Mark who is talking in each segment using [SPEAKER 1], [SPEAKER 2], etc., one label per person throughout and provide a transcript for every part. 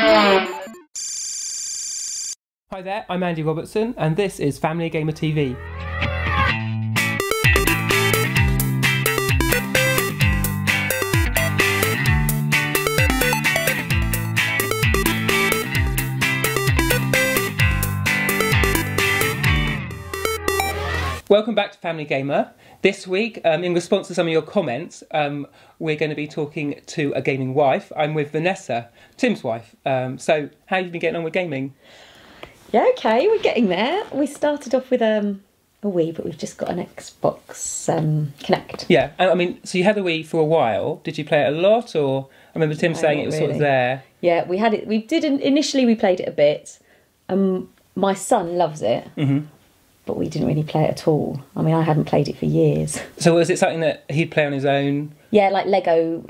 [SPEAKER 1] Hi there, I'm Andy Robertson and this is Family Gamer TV. Welcome back to Family Gamer. This week, in response to some of your comments, we're going to be talking to a gaming wife. I'm with Vanessa, Tim's wife. So, how have you been getting on with gaming?
[SPEAKER 2] Yeah, okay, we're getting there. We started off with a Wii, but we've just got an Xbox Kinect.
[SPEAKER 1] Yeah, I mean, so you had the Wii for a while. Did you play it a lot, or I remember Tim saying it was sort of there?
[SPEAKER 2] Yeah, we had it. We did initially. We played it a bit. My son loves it. Mm-hmm. But we didn't really play it at all. I mean, I hadn't played it for years.
[SPEAKER 1] So was it something that he'd play on his own?
[SPEAKER 2] Yeah, like Lego,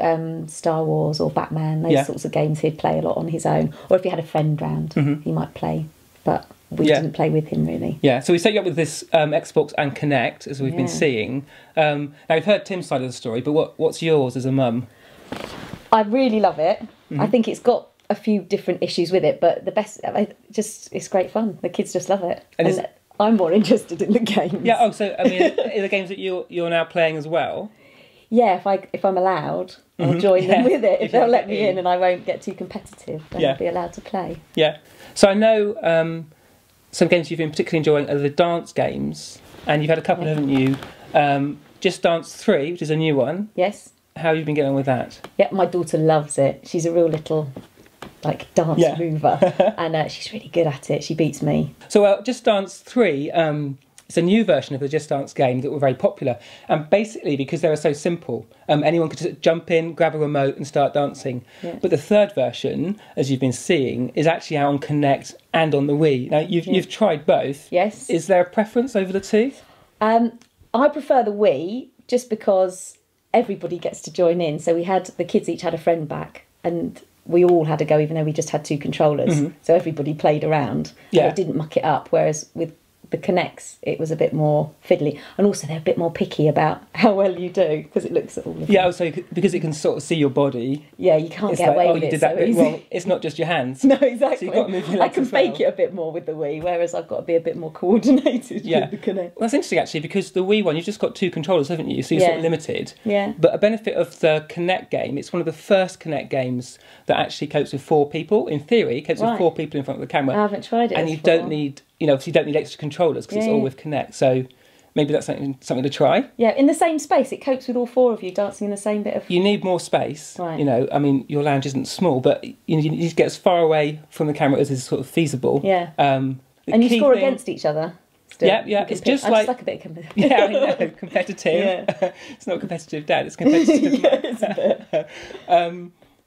[SPEAKER 2] Star Wars or Batman, those sorts of games he'd play a lot on his own. Or if he had a friend round, he might play. But we didn't play with him, really. Yeah,
[SPEAKER 1] so we set you up with this Xbox and Kinect, as we've been seeing. Now, we've heard Tim's side of the story, but what's yours as a mum?
[SPEAKER 2] I really love it. Mm-hmm. I think it's got a few different issues with it, but the best, it's great fun. The kids just love it. And I'm more interested in the games. Yeah. Oh, so I mean, are the games that you're now playing as well? Yeah, if I'm allowed, I'll join them with it. If they'll let me in and I won't get too competitive, then I'll be allowed to play.
[SPEAKER 1] Yeah. So I know some games you've been particularly enjoying are the dance games, and you've had a couple, haven't you? Just Dance 3, which is a new one.
[SPEAKER 2] Yes.
[SPEAKER 1] How have you been getting on with that?
[SPEAKER 2] Yeah, my daughter loves it. She's a real little dance mover, and she's really good at it. She beats me. So
[SPEAKER 1] Just Dance 3, it's a new version of the Just Dance game that were very popular, and basically because they were so simple, anyone could just jump in, grab a remote and start dancing. But the third version, as you've been seeing, is actually out on Kinect and on the Wii. Now you've tried both.
[SPEAKER 2] Yes.
[SPEAKER 1] Is there a preference over the two?
[SPEAKER 2] I prefer the Wii just because everybody gets to join in. So the kids each had a friend back, and we all had a go, even though we just had two controllers. Mm-hmm. So everybody played around. Yeah. And it didn't muck it up. Whereas with the Kinects, it was a bit more fiddly. And also they're a bit more picky about how well you do, because it looks at all of them.
[SPEAKER 1] Yeah, so because it can sort of see your body.
[SPEAKER 2] Yeah, you can't get away with it so easy.
[SPEAKER 1] Well, it's not just your hands.
[SPEAKER 2] No, exactly.
[SPEAKER 1] So you've got to move your legs
[SPEAKER 2] I can fake it a bit more with the Wii, whereas I've got to be a bit more coordinated with the Kinect.
[SPEAKER 1] Well, that's interesting, actually, because the Wii one, you've just got two controllers, haven't you? So you're sort of limited.
[SPEAKER 2] Yeah.
[SPEAKER 1] But a benefit of the Kinect game, it's one of the first Kinect games that actually copes with 4 people. In theory, copes with 4 people in front of the camera.
[SPEAKER 2] I haven't tried it.
[SPEAKER 1] And you don't need... obviously you don't need extra controllers because it's all with Kinect. So maybe that's something to try. Yeah,
[SPEAKER 2] in the same space, it copes with all 4 of you dancing in the same bit of...
[SPEAKER 1] You need more space. Right. I mean, your lounge isn't small, but you need to get as far away from the camera as is sort of feasible.
[SPEAKER 2] Yeah. And you score against each other. Still.
[SPEAKER 1] Yeah. It's just
[SPEAKER 2] I
[SPEAKER 1] like...
[SPEAKER 2] just like a bit of competitive.
[SPEAKER 1] Yeah, I know. Competitive. Yeah. It's not competitive, Dad. It's competitive.
[SPEAKER 2] It's a bit.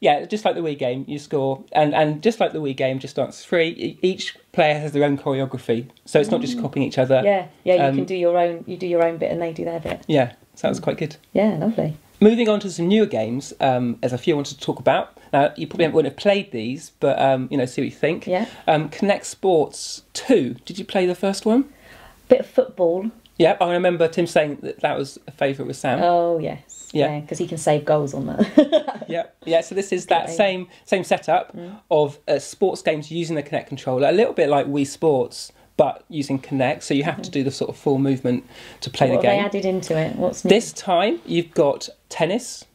[SPEAKER 1] Yeah, just like the Wii game, you score, and just like the Wii game, Just Dance 3, each player has their own choreography, so it's not just copying each other.
[SPEAKER 2] Yeah, you can do your own. You do your own bit, and they do their bit.
[SPEAKER 1] Yeah, so that was quite good.
[SPEAKER 2] Yeah, lovely.
[SPEAKER 1] Moving on to some newer games, as a few I wanted to talk about. Now, you probably wouldn't have played these, but see what you think.
[SPEAKER 2] Yeah.
[SPEAKER 1] Kinect Sports 2. Did you play the first one?
[SPEAKER 2] Bit of football.
[SPEAKER 1] Yeah, I remember Tim saying that was a favourite with Sam.
[SPEAKER 2] Oh yes. Yeah, because he can save goals on that.
[SPEAKER 1] Yeah. So this is that same setup of sports games using the Kinect controller, a little bit like Wii Sports, but using Kinect. So you have to do the sort of full movement to play the game.
[SPEAKER 2] What have they added into it? What's new?
[SPEAKER 1] This time you've got tennis,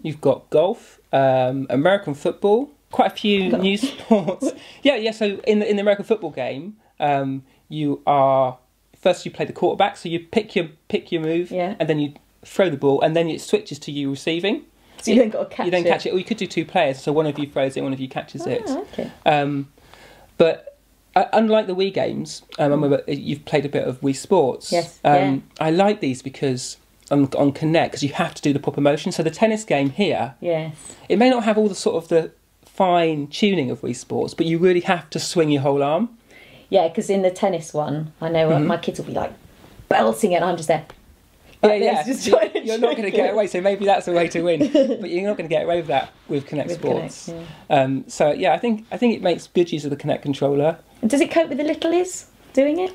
[SPEAKER 1] you've got golf, American football, quite a few new sports. Yeah. So in the American football game, you play the quarterback. So you pick your move, and then you throw the ball, and then it switches to you receiving.
[SPEAKER 2] So you then got to catch it.
[SPEAKER 1] You then catch it, or you could do 2 players. So one of you throws it, one of you catches it.
[SPEAKER 2] Okay.
[SPEAKER 1] But unlike the Wii games, I remember you've played a bit of Wii Sports.
[SPEAKER 2] Yes.
[SPEAKER 1] I like these because on Kinect, because you have to do the proper motion. So the tennis game here, it may not have all the sort of the fine tuning of Wii Sports, but you really have to swing your whole arm. Yeah,
[SPEAKER 2] because in the tennis one, I know my kids will be like belting it, and I'm just there.
[SPEAKER 1] Just you're not going to get away, so maybe that's a way to win. But you're not going to get away with that with Kinect Sports. Kinect, I think it makes good use of the Kinect controller.
[SPEAKER 2] And does it cope with the littlies doing it?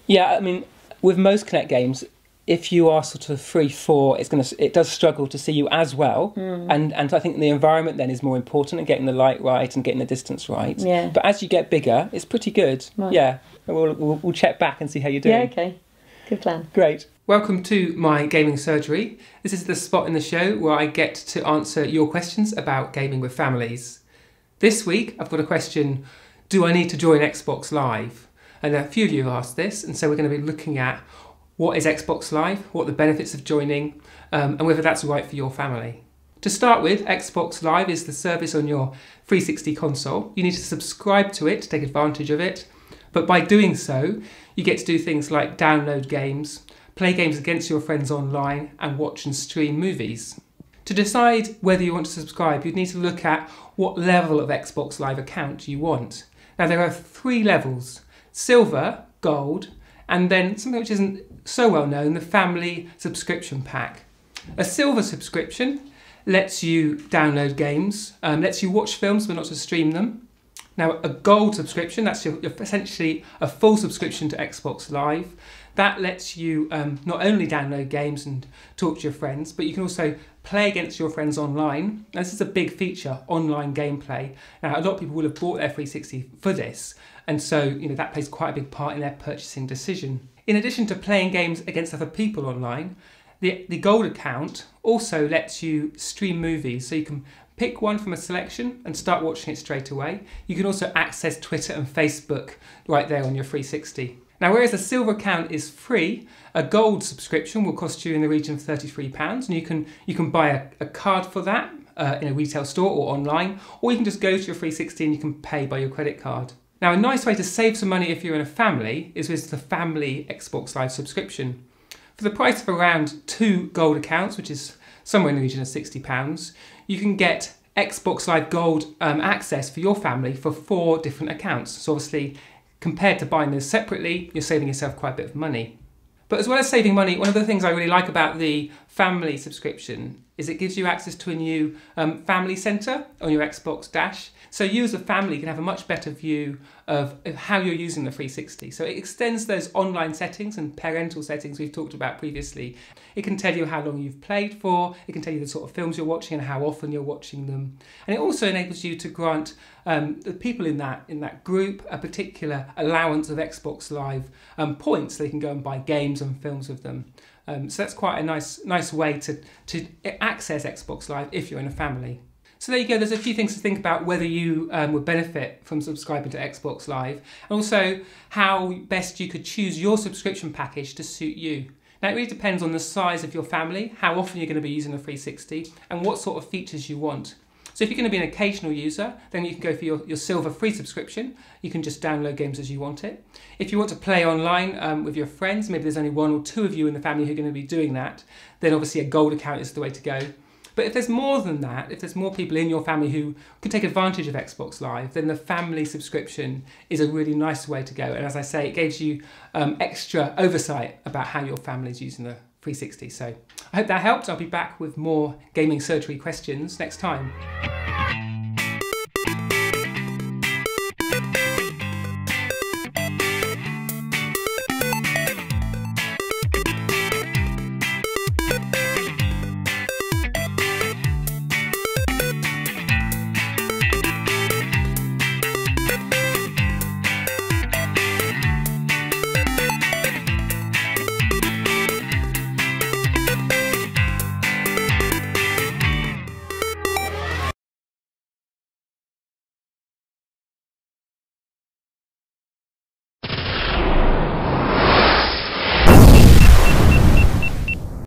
[SPEAKER 1] Yeah, I mean, with most Kinect games, if you are sort of 3-4, it does struggle to see you as well. And I think the environment then is more important, and getting the light right and getting the distance right.
[SPEAKER 2] Yeah.
[SPEAKER 1] But as you get bigger, it's pretty good. Right. Yeah. We'll check back and see how you're doing.
[SPEAKER 2] Yeah, okay. Good plan.
[SPEAKER 1] Great. Welcome to my gaming surgery. This is the spot in the show where I get to answer your questions about gaming with families. This week, I've got a question: do I need to join Xbox Live? And a few of you have asked this, and so we're going to be looking at what is Xbox Live, what are the benefits of joining, and whether that's right for your family. To start with, Xbox Live is the service on your 360 console. You need to subscribe to it to take advantage of it, but by doing so, you get to do things like download games, play games against your friends online, and watch and stream movies. To decide whether you want to subscribe, you'd need to look at what level of Xbox Live account you want. Now, there are 3 levels: silver, gold, and then something which isn't so well known, the family subscription pack. A silver subscription lets you download games, lets you watch films but not to stream them. Now, a gold subscription, that's essentially a full subscription to Xbox Live. That lets you not only download games and talk to your friends, but you can also play against your friends online. Now, this is a big feature, online gameplay. Now, a lot of people will have bought their 360 for this, and so that plays quite a big part in their purchasing decision. In addition to playing games against other people online, the gold account also lets you stream movies, so you can pick one from a selection and start watching it straight away. You can also access Twitter and Facebook right there on your 360. Now, whereas a silver account is free, a gold subscription will cost you in the region of £33, and you can buy a card for that in a retail store or online, or you can just go to your 360 and you can pay by your credit card. Now, a nice way to save some money if you're in a family is with the family Xbox Live subscription. For the price of around 2 gold accounts, which is somewhere in the region of £60, you can get Xbox Live Gold access for your family for 4 different accounts. So obviously, compared to buying those separately, you're saving yourself quite a bit of money. But as well as saving money, one of the things I really like about the family subscription is it gives you access to a new family centre on your Xbox Dash. So you as a family can have a much better view of how you're using the 360. So it extends those online settings and parental settings we've talked about previously. It can tell you how long you've played for, it can tell you the sort of films you're watching and how often you're watching them. And it also enables you to grant the people in that group a particular allowance of Xbox Live points, so they can go and buy games and films with them. So that's quite a nice way to access Xbox Live if you're in a family. So there you go, there's a few things to think about whether you would benefit from subscribing to Xbox Live, and also how best you could choose your subscription package to suit you. Now, it really depends on the size of your family, how often you're going to be using the 360, and what sort of features you want. So if you're going to be an occasional user, then you can go for your silver free subscription. You can just download games as you want it. If you want to play online with your friends, maybe there's only 1 or 2 of you in the family who are going to be doing that, then obviously a gold account is the way to go. But if there's more than that, if there's more people in your family who can take advantage of Xbox Live, then the family subscription is a really nice way to go. And as I say, it gives you extra oversight about how your family is using the 360. So I hope that helped. I'll be back with more gaming surgery questions next time.